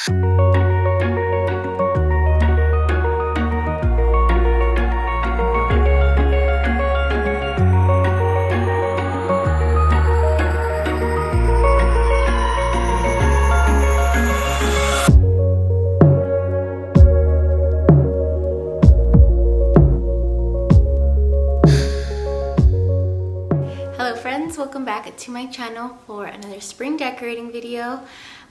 Hello friends, welcome back to my channel for another spring decorating video.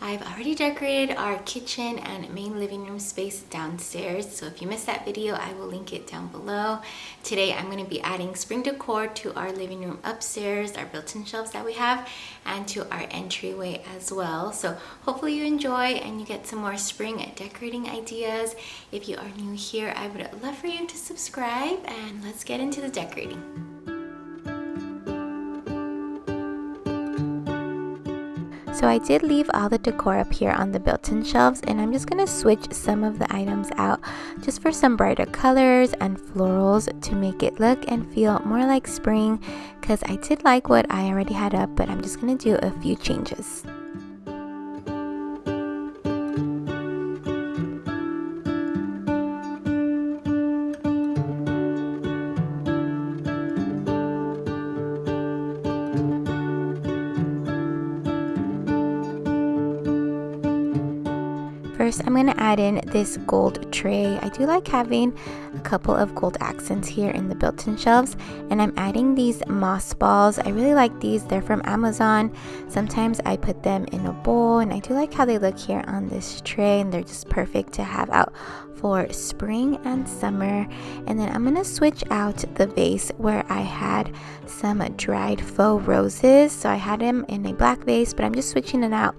I've already decorated our kitchen and main living room space downstairs, so if you missed that video, I will link it down below. Today I'm going to be adding spring decor to our living room upstairs, our built-in shelves that we have, and to our entryway as well. So hopefully you enjoy and you get some more spring decorating ideas. If you are new here, I would love for you to subscribe, and let's get into the decorating. So I did leave all the decor up here on the built-in shelves, and I'm just going to switch some of the items out just for some brighter colors and florals to make it look and feel more like spring, because I did like what I already had up, but I'm just going to do a few changes. First, I'm going to add in this gold tray. I do like having a couple of gold accents here in the built-in shelves, and I'm adding these moss balls. I really like these. They're from Amazon. Sometimes I put them in a bowl, and I do like how they look here on this tray, and they're just perfect to have out for spring and summer. And then I'm going to switch out the vase where I had some dried faux roses. So I had them in a black vase, but I'm just switching it out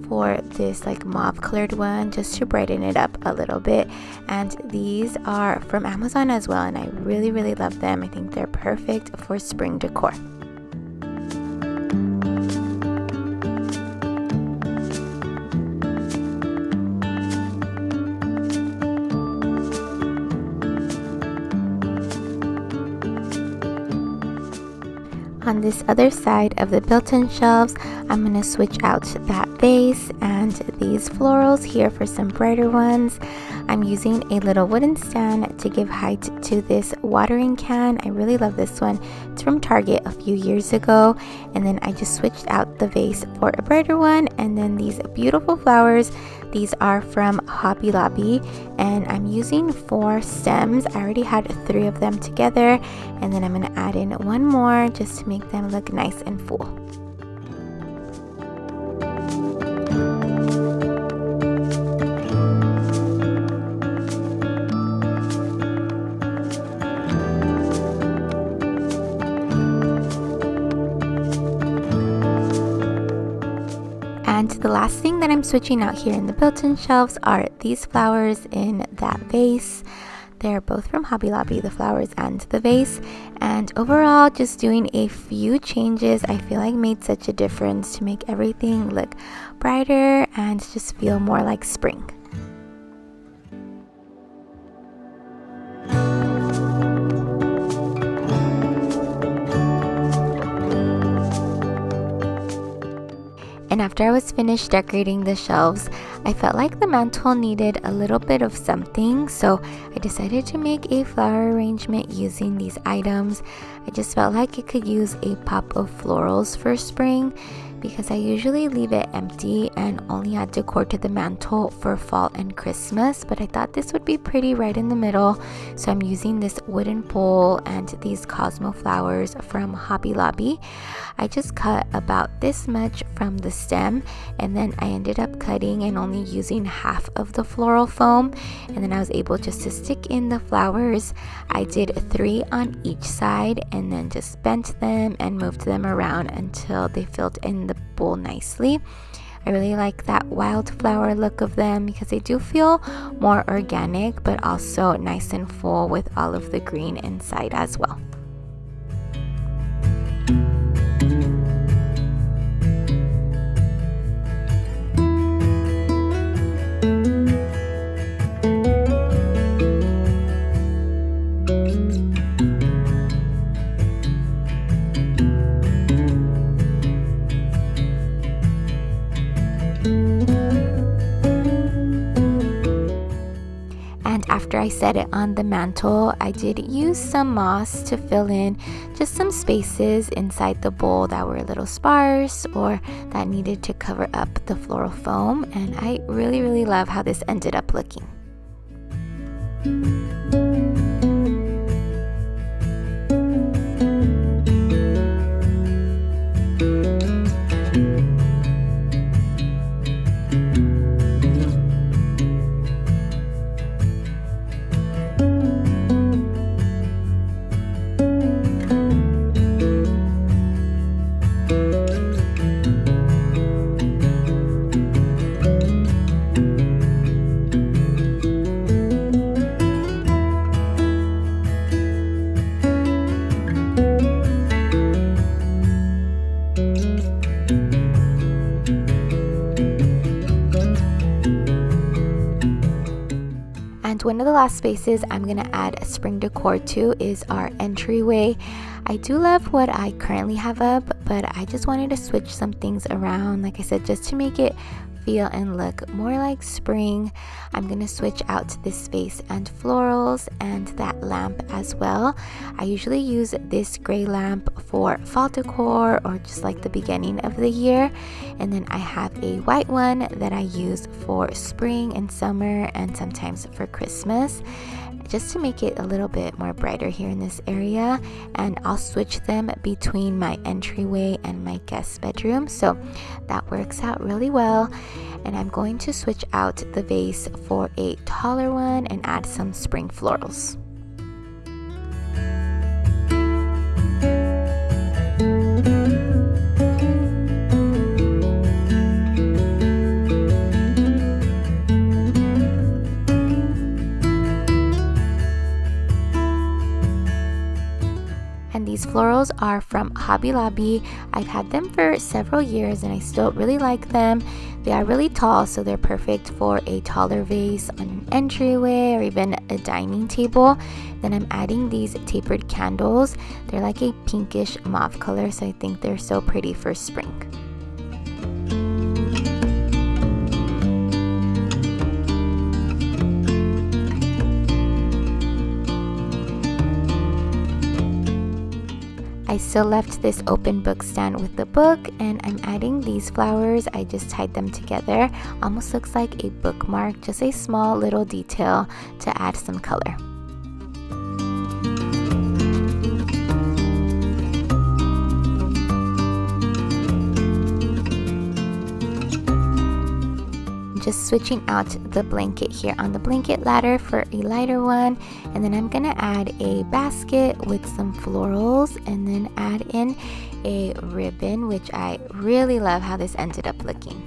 for this like mauve colored one just to brighten it up a little bit. And these are from Amazon as well, and I really love them. I think they're perfect for spring decor. On this other side of the built-in shelves, I'm going to switch out that vase and these florals here for some brighter ones. I'm using a little wooden stand to give height to this watering can. I really love this one. It's from Target a few years ago. And then I just switched out the vase for a brighter one. And then these beautiful flowers. These are from Hobby Lobby, and I'm using 4 stems. I already had 3 of them together, and then I'm going to add in 1 more just to make them look nice and full. And the last thing that I'm switching out here in the built-in shelves are these flowers in that vase. They're both from Hobby Lobby, the flowers and the vase. And overall, just doing a few changes I feel like made such a difference to make everything look brighter and just feel more like spring. And after I was finished decorating the shelves, I felt like the mantle needed a little bit of something, so I decided to make a flower arrangement using these items. I just felt like it could use a pop of florals for spring, because I usually leave it empty and only add decor to the mantle for fall and Christmas, but I thought this would be pretty right in the middle, so I'm using this wooden pole and these Cosmo flowers from Hobby Lobby. I just cut about this much from the stem, and then I ended up cutting and only using half of the floral foam, and then I was able just to stick in the flowers. I did 3 on each side and then just bent them and moved them around until they filled in the bowl nicely. I really like that wildflower look of them because they do feel more organic, but also nice and full with all of the green inside as well. after I set it on the mantle, I did use some moss to fill in just some spaces inside the bowl that were a little sparse or that needed to cover up the floral foam, and I really love how this ended up looking. And one of the last spaces I'm going to add spring decor to is our entryway. I do love what I currently have up, but I just wanted to switch some things around, like I said, just to make it feel and look more like spring. I'm going to switch out this space and florals and that lamp as well. I usually use this gray lamp for fall decor or just like the beginning of the year, and then I have a white one that I use for spring and summer and sometimes for Christmas, just to make it a little bit more brighter here in this area. And I'll switch them between my entryway and my guest bedroom, so that works out really well. And I'm going to switch out the vase for a taller one and add some spring florals. And these florals are from Hobby Lobby. I've had them for several years and I still really like them. They are really tall, so they're perfect for a taller vase on an entryway or even a dining table. Then I'm adding these tapered candles. They're like a pinkish mauve color, so I think they're so pretty for spring. I still left this open book stand with the book, and I'm adding these flowers. I just tied them together. Almost looks like a bookmark, just a small little detail to add some color. Just switching out the blanket here on the blanket ladder for a lighter one, and then I'm gonna add a basket with some florals and then add in a ribbon, which I really love how this ended up looking.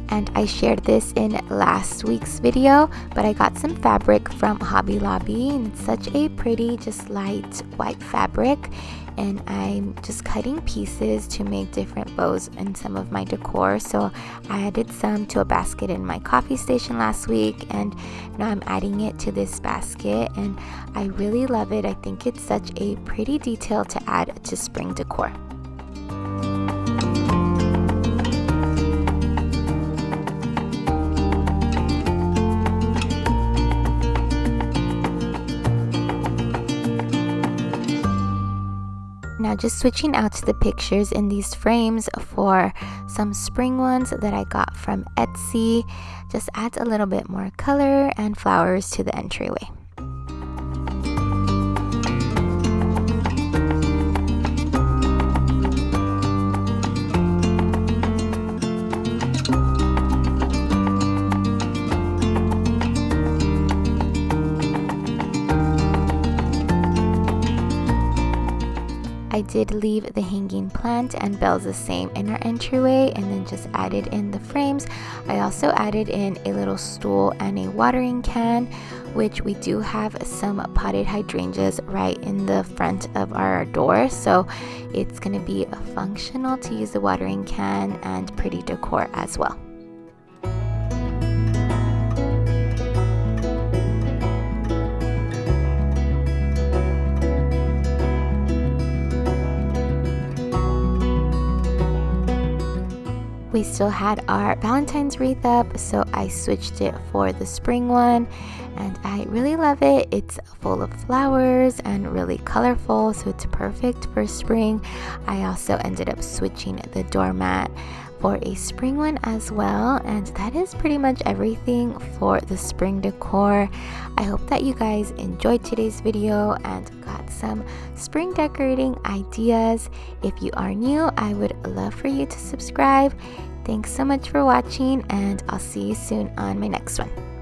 And I shared this in last week's video, but I got some fabric from Hobby Lobby, and it's such a pretty, just light white fabric, and I'm just cutting pieces to make different bows in some of my decor. So I added some to a basket in my coffee station last week, and now I'm adding it to this basket, and I really love it. I think it's such a pretty detail to add to spring decor. Now just switching out the pictures in these frames for some spring ones that I got from Etsy. Just adds a little bit more color and flowers to the entryway. I did leave the hanging plant and bells the same in our entryway and then just added in the frames. I also added in a little stool and a watering can, which we do have some potted hydrangeas right in the front of our door, so it's going to be functional to use the watering can and pretty decor as well. We still had our Valentine's wreath up, so I switched it for the spring one, and I really love it. It's full of flowers and really colorful, so it's perfect for spring. I also ended up switching the doormat for a spring one as well, and that is pretty much everything for the spring decor. I hope that you guys enjoyed today's video and got some spring decorating ideas. If you are new, I would love for you to subscribe. Thanks so much for watching, and I'll see you soon on my next one.